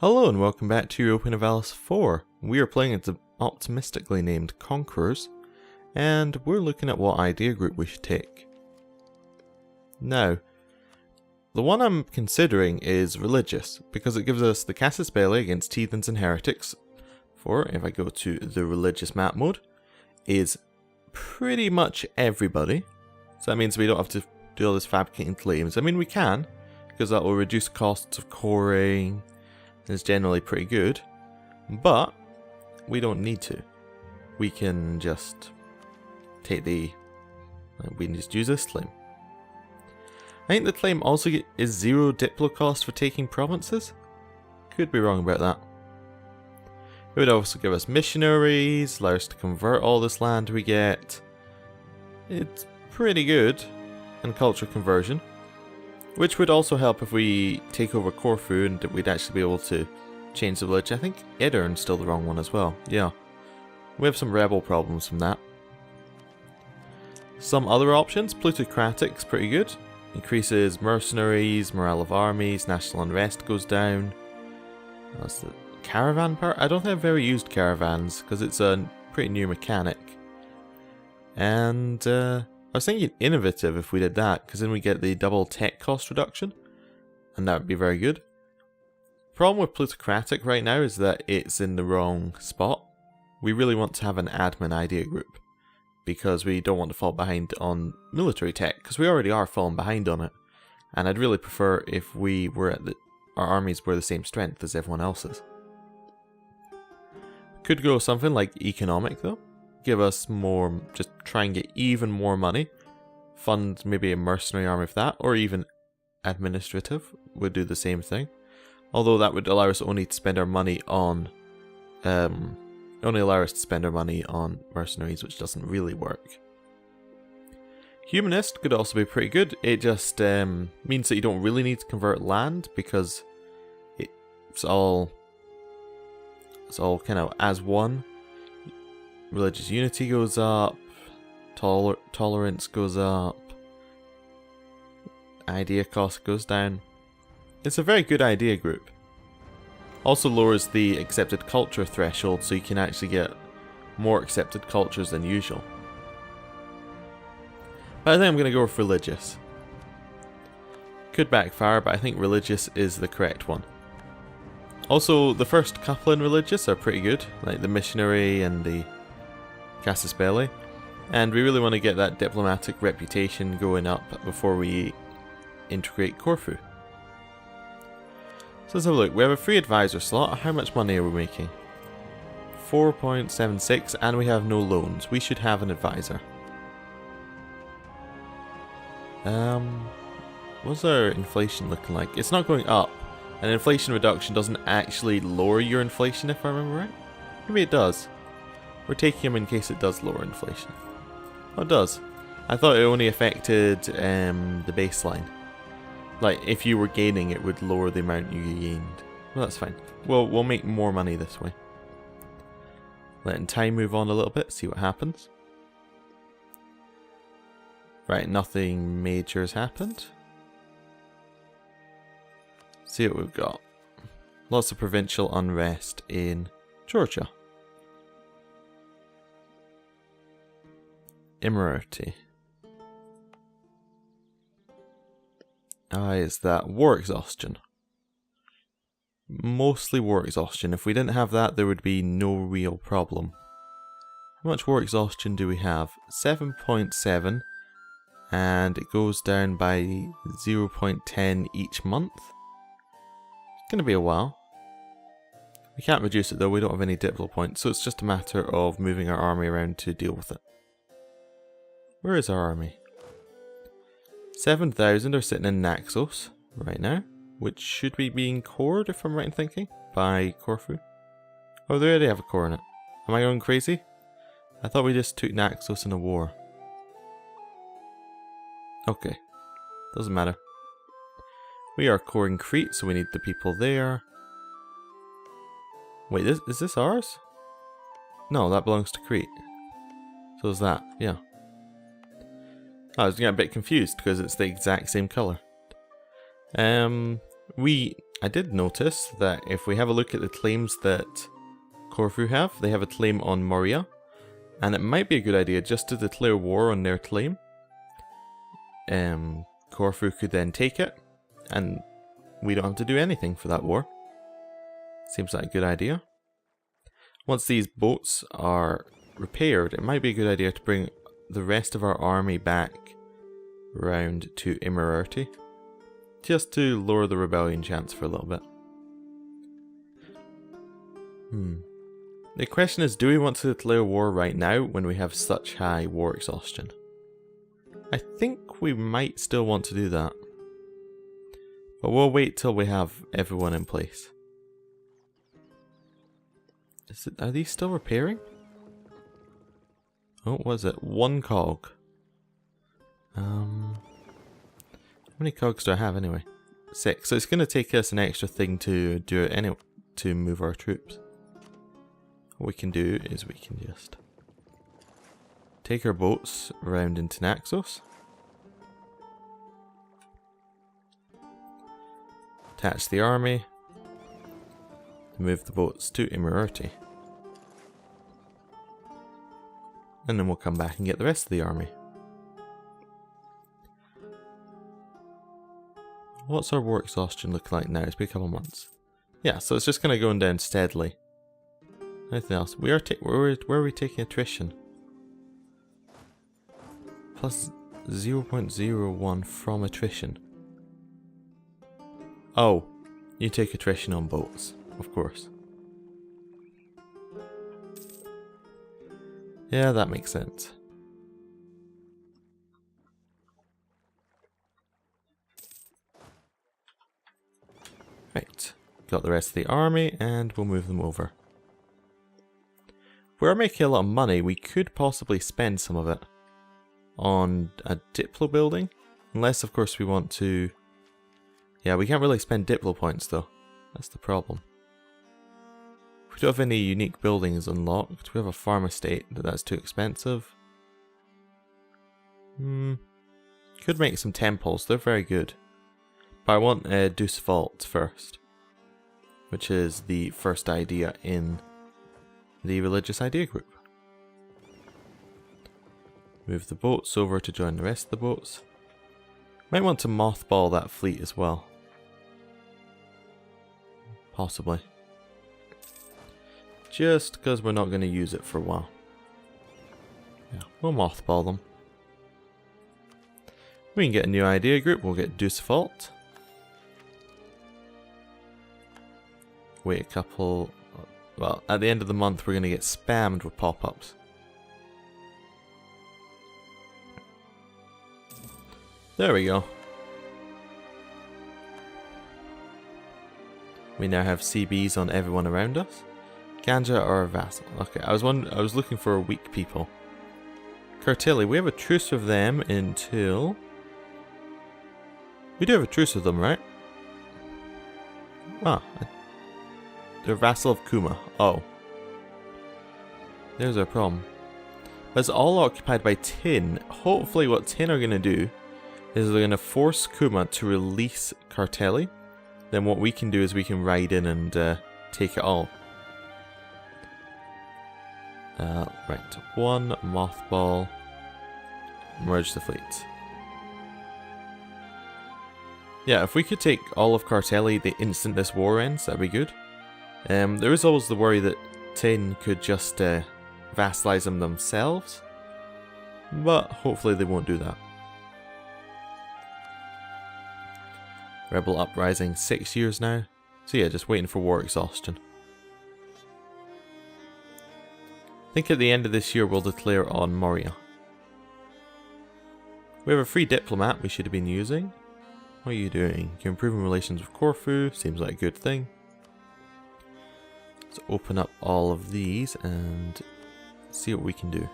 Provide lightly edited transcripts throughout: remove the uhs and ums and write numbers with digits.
Hello and welcome back to Europa Universalis IV. We are playing as the optimistically named Conquerors, and we're looking at what idea group we should take. Now, the one I'm considering is religious, because it gives us the casus belli against heathens and heretics, for, if I go to the religious map mode, is pretty much everybody. So that means we don't have to do all this fabricating claims. I mean, we can, because that will reduce costs of coring. It's generally pretty good, but we don't need to. We can just take we can just use this claim. I think the claim also is 0 diplo cost for taking provinces. Could be wrong about that. It would also give us missionaries, allow us to convert all this land we get. It's pretty good in culture conversion. Which would also help if we take over Corfu and we'd actually be able to change the village. I think Idern's still the wrong one as well. Yeah. We have some rebel problems from that. Some other options. Plutocratic's pretty good. Increases mercenaries, morale of armies, national unrest goes down. That's the caravan part. I don't think I've ever used caravans because it's a pretty new mechanic. And I was thinking innovative if we did that, because then we get the double tech cost reduction, and that would be very good. Problem with plutocratic right now is that it's in the wrong spot. We really want to have an admin idea group, because we don't want to fall behind on military tech, because we already are falling behind on it, and I'd really prefer if we were at our armies were the same strength as everyone else's. Could go something like economic though. Give us more, just try and get even more money. Fund maybe a mercenary army for that, or even administrative would do the same thing. Although that would allow us only to spend our money on, mercenaries, which doesn't really work. Humanist could also be pretty good. It just means that you don't really need to convert land because it's all kind of as one. Religious unity goes up, tolerance goes up, idea cost goes down. It's a very good idea group. Also lowers the accepted culture threshold, so you can actually get more accepted cultures than usual. But I think I'm going to go with religious. Could backfire, but I think religious is the correct one. Also, the first couple in religious are pretty good, like the missionary and the casus belli, and we really want to get that diplomatic reputation going up before we integrate Corfu. So let's have a look. We have a free advisor slot. How much money are we making? 4.76, and we have no loans. We should have an advisor. What's our inflation looking like? It's not going up, and inflation reduction doesn't actually lower your inflation if I remember right. Maybe it does. We're taking him in case it does lower inflation. Oh, it does. I thought it only affected the baseline. Like, if you were gaining, it would lower the amount you gained. Well, that's fine. We'll make more money this way. Letting time move on a little bit, see what happens. Right, nothing major has happened. See what we've got. Lots of provincial unrest in Georgia. Immorality. Is that war exhaustion? Mostly war exhaustion. If we didn't have that, there would be no real problem. How much war exhaustion do we have? 7.7, and it goes down by 0.10 each month. It's going to be a while. We can't reduce it though, we don't have any diplo points, so it's just a matter of moving our army around to deal with it. Where is our army? 7,000 are sitting in Naxos right now, which should be being cored, if I'm right in thinking, by Corfu. Oh, they already have a core in it. Am I going crazy? I thought we just took Naxos in a war. Okay, doesn't matter. We are coring Crete, so we need the people there. Wait, is this ours? No, that belongs to Crete. So is that, yeah. I was getting a bit confused because it's the exact same colour. I I did notice that if we have a look at the claims that Corfu have, they have a claim on Moria, and it might be a good idea just to declare war on their claim. Corfu could then take it, and we don't have to do anything for that war. Seems like a good idea. Once these boats are repaired, it might be a good idea to bring the rest of our army back round to Imerarty, just to lower the rebellion chance for a little bit. The question is, do we want to declare war right now when we have such high war exhaustion? I think we might still want to do that, but we'll wait till we have everyone in place. Are these still repairing? Oh, what is it? 1 cog. How many cogs do I have anyway? 6. So it's going to take us an extra thing to do it anyway, to move our troops. What we can do is we can just take our boats around into Naxos. Attach the army. Move the boats to Imerarty. And then we'll come back and get the rest of the army. What's our war exhaustion look like now? It's been a couple months. Yeah, so it's just kind of going down steadily. Anything else? Where are we taking attrition? Plus 0.01 from attrition. Oh, you take attrition on boats, of course. Yeah, that makes sense. Right, got the rest of the army, and we'll move them over. If we're making a lot of money, we could possibly spend some of it on a Diplo building. Unless, of course, we want to... Yeah, we can't really spend Diplo points, though. That's the problem. We don't have any unique buildings unlocked. We have a farm estate, but that's too expensive. Could make some temples. They're very good. But I want Deus Vault first, which is the first idea in the religious idea group. Move the boats over to join the rest of the boats. Might want to mothball that fleet as well. Possibly. Just because we're not going to use it for a while. Yeah, we'll mothball them. We can get a new idea group. We'll get Deus Vault. Wait a couple... Well, at the end of the month we're going to get spammed with pop-ups. There we go. We now have CBs on everyone around us. Ganja or a vassal. Okay, I was looking for weak people. Cartilli, we have a truce with them until... We do have a truce with them, right? Ah, they're vassal of Kuma. Oh. There's our problem. But it's all occupied by Tin. Hopefully what Tin are going to do is they're going to force Kuma to release Cartelli. Then what we can do is we can ride in and take it all. Right, 1 mothball. Merge the fleet. Yeah, if we could take all of Cartelli the instant this war ends, that'd be good. There is always the worry that Tin could just vassalize them themselves, but hopefully they won't do that. Rebel uprising 6 years now, so yeah, just waiting for war exhaustion. I think at the end of this year we'll declare on Moria. We have a free diplomat we should have been using. What are you doing? You're improving relations with Corfu, seems like a good thing. Let's open up all of these and see what we can do.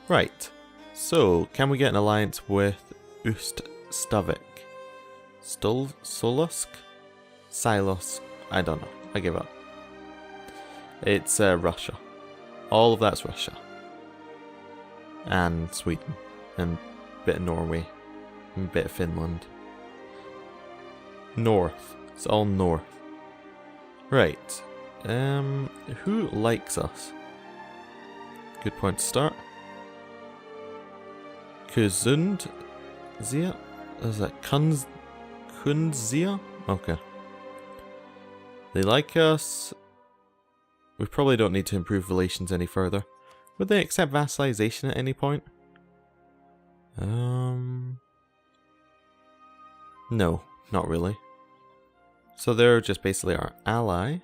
Right, so can we get an alliance with Ust-Stavik? Solusk? Silos? I don't know, I give up. It's Russia. All of that's Russia. And Sweden. And a bit of Norway. And a bit of Finland. North. It's all north. Right. Who likes us? Good point to start. Kuzund Zia? Is that Kunzia? Okay. They like us. We probably don't need to improve relations any further. Would they accept vassalization at any point? No, not really. So they're just basically our ally.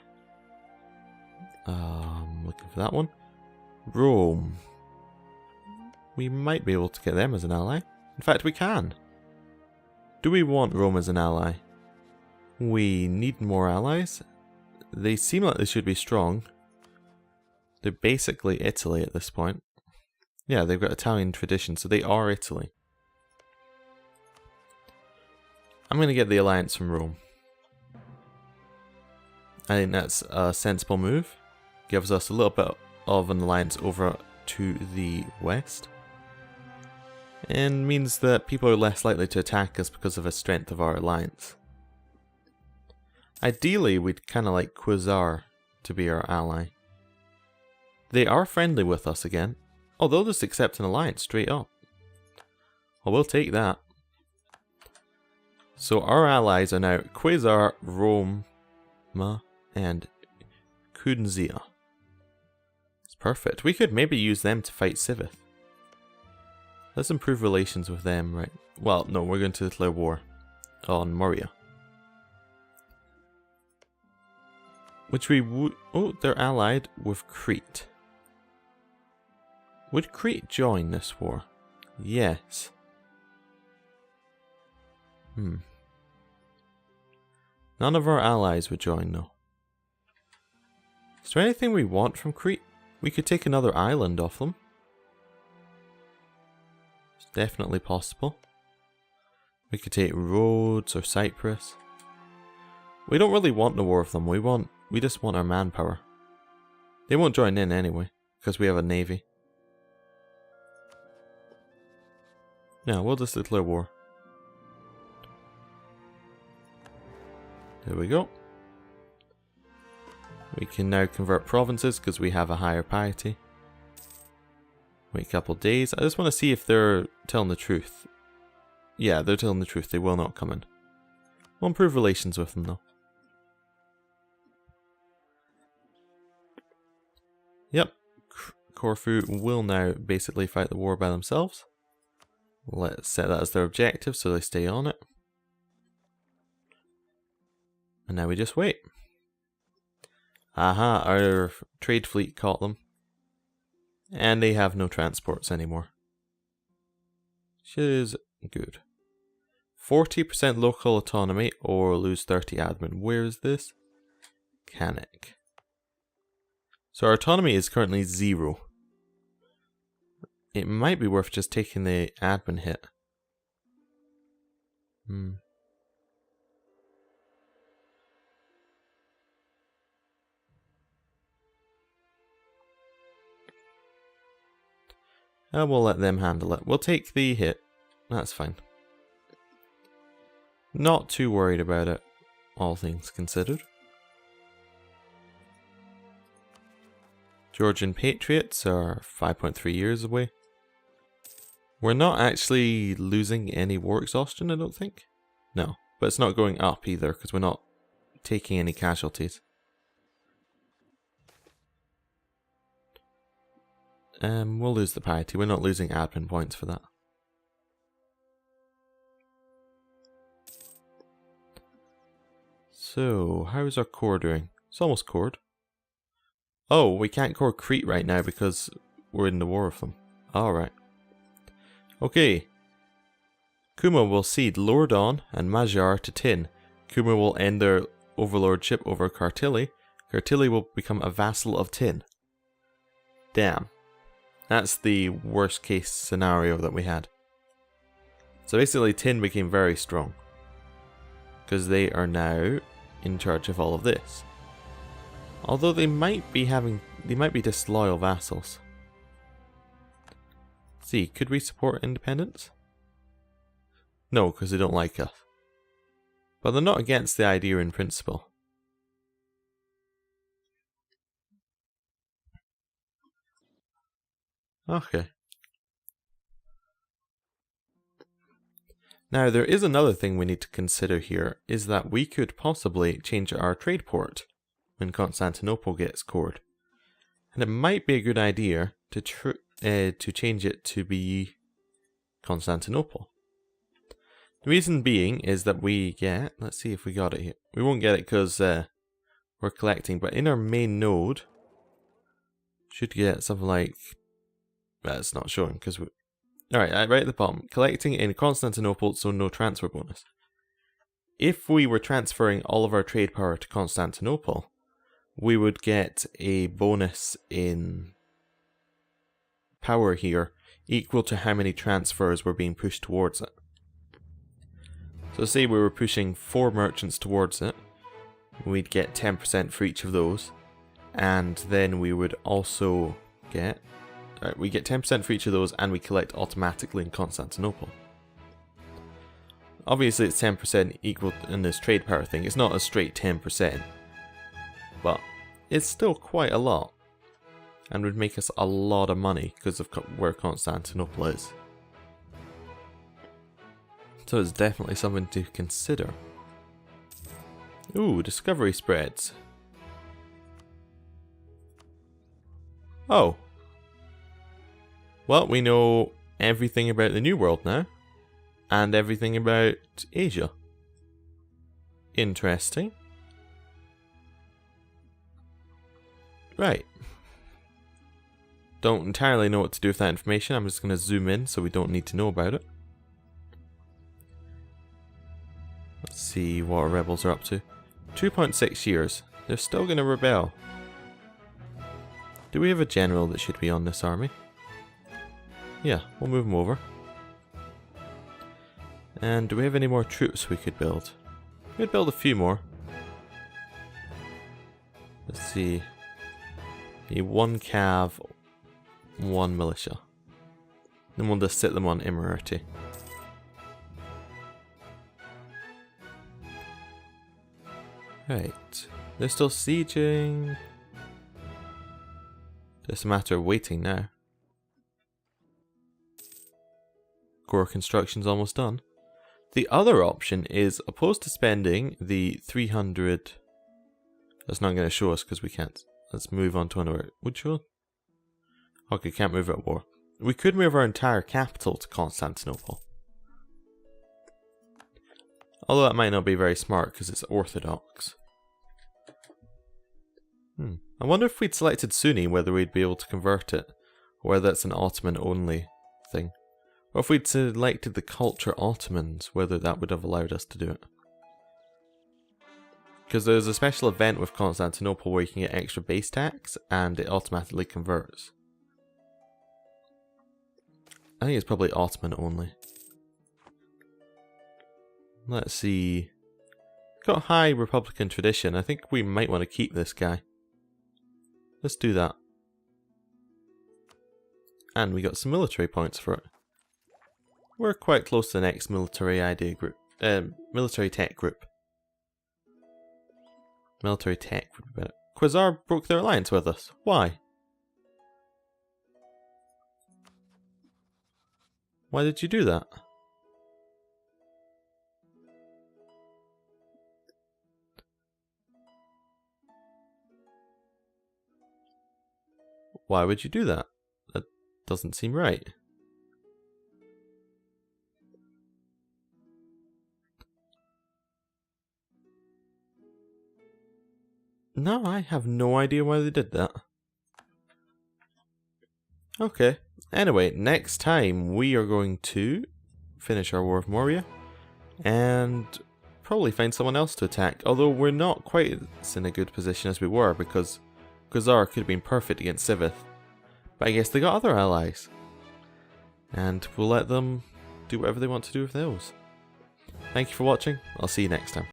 Looking for that one. Rome. We might be able to get them as an ally. In fact, we can. Do we want Rome as an ally? We need more allies. They seem like they should be strong. They're basically Italy at this point. Yeah, they've got Italian tradition, so they are Italy. I'm going to get the alliance from Rome. I think that's a sensible move. Gives us a little bit of an alliance over to the west. And means that people are less likely to attack us because of the strength of our alliance. Ideally, we'd kind of like Quasar to be our ally. They are friendly with us again. Oh, they'll just accept an alliance straight up. Well, we'll take that. So our allies are now Quasar, Rome, and Kunzia. It's perfect. We could maybe use them to fight Civith. Let's improve relations with them, right? Well, no, we're going to declare war on Moria. Which we would... Oh, they're allied with Crete. Would Crete join this war? Yes. None of our allies would join, though. Is there anything we want from Crete? We could take another island off them. It's definitely possible. We could take Rhodes or Cyprus. We don't really want the war with them. We just want our manpower. They won't join in anyway, because we have a navy. Yeah, we'll just declare war. There we go. We can now convert provinces because we have a higher piety. Wait a couple days. I just want to see if they're telling the truth. Yeah, they're telling the truth. They will not come in. We'll improve relations with them though. Yep. Corfu will now basically fight the war by themselves. Let's set that as their objective so they stay on it. And now we just wait. Aha, our trade fleet caught them. And they have no transports anymore. Which is good. 40% local autonomy or lose 30 admin. Where is this? Mechanic. So our autonomy is currently 0. It might be worth just taking the admin hit. And we'll let them handle it. We'll take the hit. That's fine. Not too worried about it, all things considered. Georgian Patriots are 5.3 years away. We're not actually losing any war exhaustion, I don't think. No, but it's not going up either because we're not taking any casualties. We'll lose the piety. We're not losing admin points for that. So, how's our core doing? It's almost cored. Oh, we can't core Crete right now because we're in the war with them. Alright. Okay. Kuma will cede Lordon and Magyar to Tin. Kuma will end their overlordship over Kartili. Kartili will become a vassal of Tin. Damn. That's the worst case scenario that we had. So basically Tin became very strong. Because they are now in charge of all of this. Although they might be disloyal vassals. Let's see, could we support independence? No, because they don't like us. But they're not against the idea in principle. Okay. Now, there is another thing we need to consider here, is that we could possibly change our trade port when Constantinople gets cored. And it might be a good idea to change it to be Constantinople. The reason being is that we get, let's see if we got it here. We won't get it because we're collecting, but in our main node, should get something like, well, it's not showing because we, alright, right at the bottom, collecting in Constantinople, so no transfer bonus. If we were transferring all of our trade power to Constantinople, we would get a bonus in power here equal to how many transfers were being pushed towards it. So say we were pushing 4 merchants towards it, we'd get 10% for each of those, and then we would also get, we get 10% for each of those, and we collect automatically in Constantinople. Obviously it's 10% equal in this trade power thing, it's not a straight 10%, but it's still quite a lot, and would make us a lot of money because of where Constantinople is. So it's definitely something to consider. Ooh, discovery spreads. Oh. Well, we know everything about the New World now. And everything about Asia. Interesting. Right. Don't entirely know what to do with that information. I'm just going to zoom in so we don't need to know about it. Let's see what our rebels are up to. 2.6 years. They're still going to rebel. Do we have a general that should be on this army? Yeah, we'll move him over. And do we have any more troops we could build? We'd build a few more. Let's see. Be 1 cav, 1 militia. Then we'll just sit them on Immorality. Right, they're still sieging. Just a matter of waiting now. Core construction's almost done. The other option is, opposed to spending the 300... That's not going to show us because we can't. Let's move on to another. Would show? Okay, can't move at war. We could move our entire capital to Constantinople. Although that might not be very smart because it's Orthodox. I wonder if we'd selected Sunni, whether we'd be able to convert it, or whether it's an Ottoman only thing. Or if we'd selected the culture Ottomans, whether that would have allowed us to do it. Because there's a special event with Constantinople where you can get extra base tax, and it automatically converts. I think it's probably Ottoman only. Let's see. Got high Republican tradition. I think we might want to keep this guy. Let's do that. And we got some military points for it. We're quite close to the next military idea group. Military tech group. Military tech would be better. Quasar broke their alliance with us. Why? Why did you do that? Why would you do that? That doesn't seem right. No, I have no idea why they did that. Okay. Anyway, next time we are going to finish our War of Moria and probably find someone else to attack. Although we're not quite in a good position as we were because Khazar could have been perfect against Sivith. But I guess they got other allies. And we'll let them do whatever they want to do with those. Thank you for watching. I'll see you next time.